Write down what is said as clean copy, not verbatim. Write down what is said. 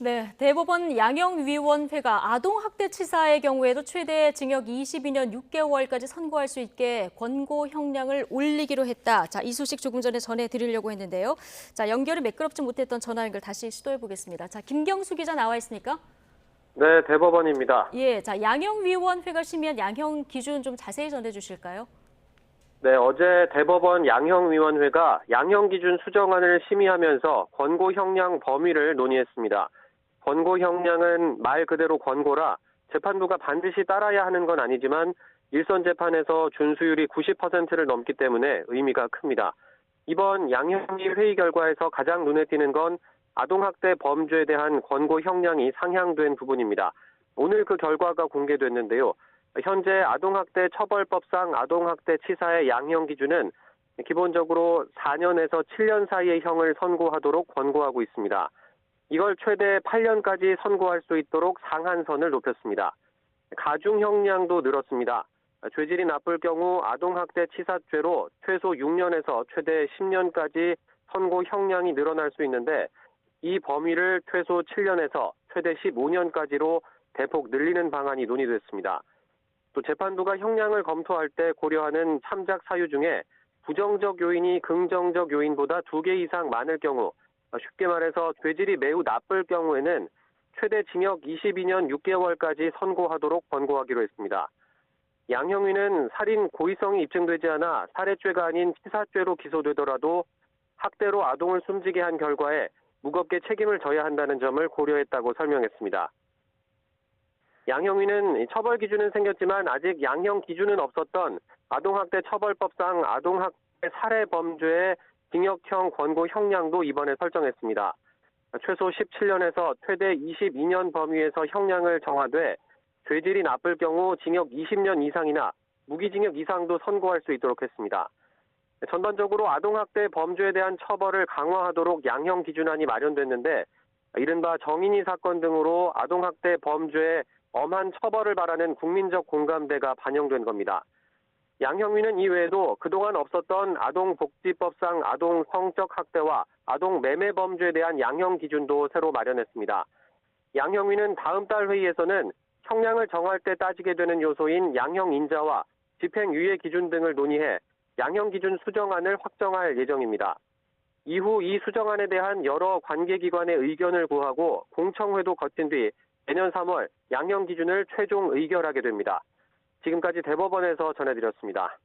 네, 대법원 양형위원회가 아동학대치사의 경우에도 최대 징역 22년 6개월까지 선고할 수 있게 권고 형량을 올리기로 했다. 자, 이 소식 조금 전에 전해드리려고 했는데요. 자, 연결이 매끄럽지 못했던 전화 연결 다시 시도해 보겠습니다. 자, 김경수 기자 나와 있습니까? 네, 대법원입니다. 예, 자, 양형위원회가 심의한 양형 기준 좀 자세히 전해 주실까요? 네, 어제 대법원 양형위원회가 양형기준 수정안을 심의하면서 권고 형량 범위를 논의했습니다. 권고 형량은 말 그대로 권고라 재판부가 반드시 따라야 하는 건 아니지만 일선 재판에서 준수율이 90%를 넘기 때문에 의미가 큽니다. 이번 양형위 회의 결과에서 가장 눈에 띄는 건 아동학대 범죄에 대한 권고 형량이 상향된 부분입니다. 오늘 그 결과가 공개됐는데요. 현재 아동학대 처벌법상 아동학대 치사의 양형 기준은 기본적으로 4년에서 7년 사이의 형을 선고하도록 권고하고 있습니다. 이걸 최대 8년까지 선고할 수 있도록 상한선을 높였습니다. 가중 형량도 늘었습니다. 죄질이 나쁠 경우 아동학대 치사죄로 최소 6년에서 최대 10년까지 선고 형량이 늘어날 수 있는데 이 범위를 최소 7년에서 최대 15년까지로 대폭 늘리는 방안이 논의됐습니다. 또 재판부가 형량을 검토할 때 고려하는 참작 사유 중에 부정적 요인이 긍정적 요인보다 2개 이상 많을 경우, 쉽게 말해서 죄질이 매우 나쁠 경우에는 최대 징역 22년 6개월까지 선고하도록 권고하기로 했습니다. 양형위는 살인 고의성이 입증되지 않아 살해죄가 아닌 치사죄로 기소되더라도 학대로 아동을 숨지게 한 결과에 무겁게 책임을 져야 한다는 점을 고려했다고 설명했습니다. 양형위는 처벌 기준은 생겼지만 아직 양형 기준은 없었던 아동학대 처벌법상 아동학대 살해 범죄의 징역형 권고 형량도 이번에 설정했습니다. 최소 17년에서 최대 22년 범위에서 형량을 정하되 죄질이 나쁠 경우 징역 20년 이상이나 무기징역 이상도 선고할 수 있도록 했습니다. 전반적으로 아동학대 범죄에 대한 처벌을 강화하도록 양형 기준안이 마련됐는데 이른바 정인이 사건 등으로 아동학대 범죄에 엄한 처벌을 바라는 국민적 공감대가 반영된 겁니다. 양형위는 이외에도 그동안 없었던 아동복지법상 아동 성적 학대와 아동 매매 범죄에 대한 양형 기준도 새로 마련했습니다. 양형위는 다음 달 회의에서는 형량을 정할 때 따지게 되는 요소인 양형 인자와 집행유예 기준 등을 논의해 양형 기준 수정안을 확정할 예정입니다. 이후 이 수정안에 대한 여러 관계기관의 의견을 구하고 공청회도 거친 뒤 내년 3월 양형 기준을 최종 의결하게 됩니다. 지금까지 대법원에서 전해드렸습니다.